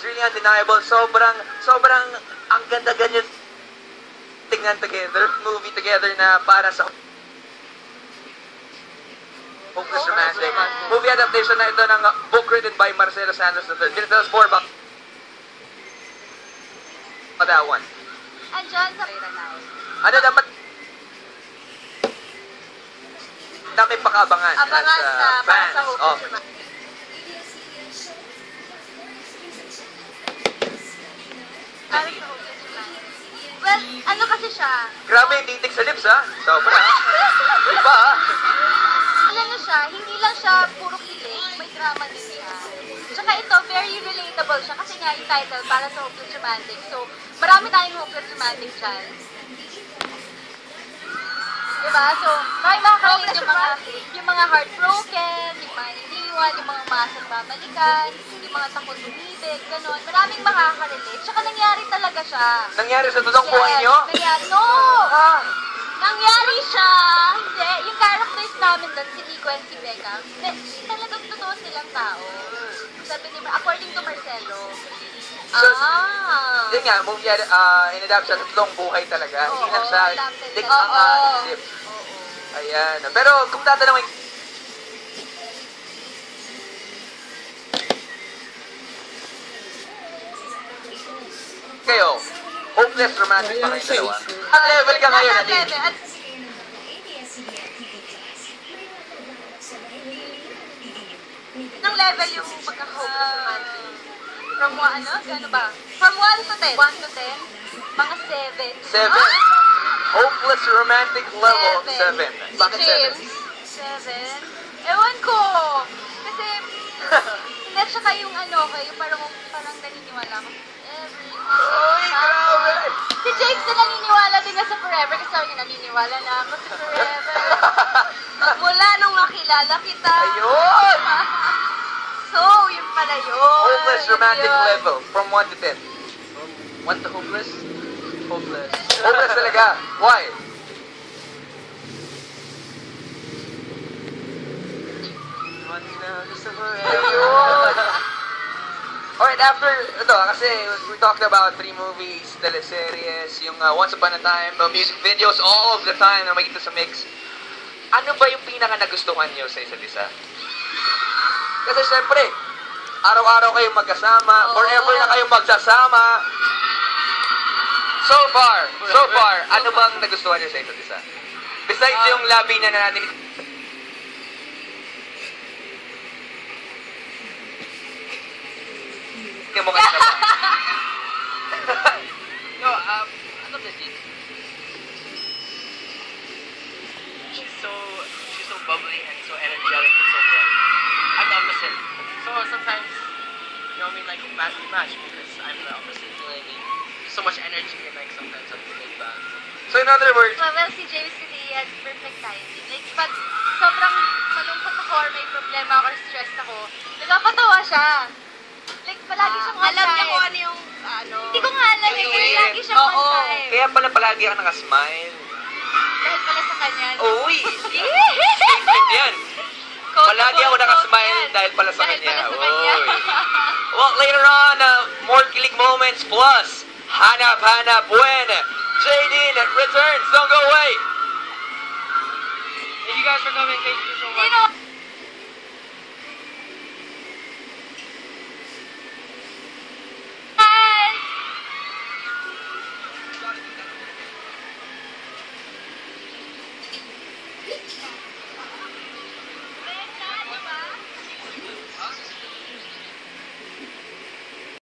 really undeniable. Sobrang ang ganda ganyan tingnan together, movie together na para sa Hopeless Romantic. Movie adaptation na ito ng book written by Marcelo Santos III. Can you tell us more about that one? Andyan sa Iranay. Ano dapat namin pakabangan Abangan as na para fans sa of Hopeless Romantic. Para sa Hopeless Romantic. Well, ano kasi siya? Grabe yung titik sa lips, ha? Sobra. Iba, ha? Ano siya, hindi lang siya puro kilig, may drama din siya. Tsaka ito, very relatable siya kasi nga yung title para sa Hopeless Romantic. So, marami tayong Hopeless Romantic dyan. Diba? So, marami makakalit yung mga heartbroken, yung mga iniwan, yung mga masang babalikan, yung mga takot umibig, gano'n. Maraming makaka-relate. Tsaka nangyari talaga siya. Nangyari sa totoong buhay nyo? Nangyari. No! Nangyari siya! Hindi. Yung characters namin doon, si Nico and si Becca, talagang totoo silang tao. Sabi ni according to Marcelo. So, yun nga, movie in-adapt siya sa totoong buhay talaga. Hindi lang siya dik ang isip. Ayan. Pero kung tatanungin kayo, Hopeless Romantic pa kayo dalawa? Ang level ka ngayon, Nadine? Anong level yung pagka-hopeless romantic? From ano? Gano ba? From 1 to 10? 1 to 10? Mga 7. 7. Hopeless Romantic level 7. Bakit 7? 7? Ewan ko! Kasi, hindi siya kayong ano, yung parang naniniwala ko. Uy, grabe! Si Jake na naniniwala din na sa forever kasi sabi niya naniniwala na ako sa forever. Mula nung makilala kita. Ayun! So, yun pala yun. Hopeless Romantic Yun. level from 1 to 10. 1 to hopeless? Hopeless. Hopeless talaga. Why? Ayun! Alright, after ito, kasi we talked about 3 movies, teleseries, yung Once Upon a Time, music videos, all of the time na makita sa mix. Ano ba yung pinaka nagustuhan nyo sa isa't isa? Kasi syempre, araw-araw kayong magkasama, forever na kayong magsasama. So far, ano bang nagustuhan nyo sa isa't isa? Besides yung labi na natin. Yung mukha na ba? No, I love the scene. She's so bubbly and so energetic and so bright. I'm the opposite. So sometimes, you know what I mean, like we match because I'm the opposite. You know what I mean? So much energy and like sometimes I'm really bad. So in other words, Well, si James kasi he has perfect timing. Like, pag sobrang malungkot ako or may problema ako or stressed ako, nagpapatawa siya. Like, palagi siyang on time. Alam niya kung ano yung, ano. Hindi ko nga alam eh, pero lagi siyang on time. kaya pala palagi ka nakasmile. Dahil pala sa kanya. Uy! Statement yan. Palagi ako nakasmile dahil pala sa Dahil kanya. pala sa kanya. Uy. Well, later on, more kilig moments plus Hanap Buen. Jaydeen returns. Don't go away. Thank you guys for coming. Thank you so much. You know,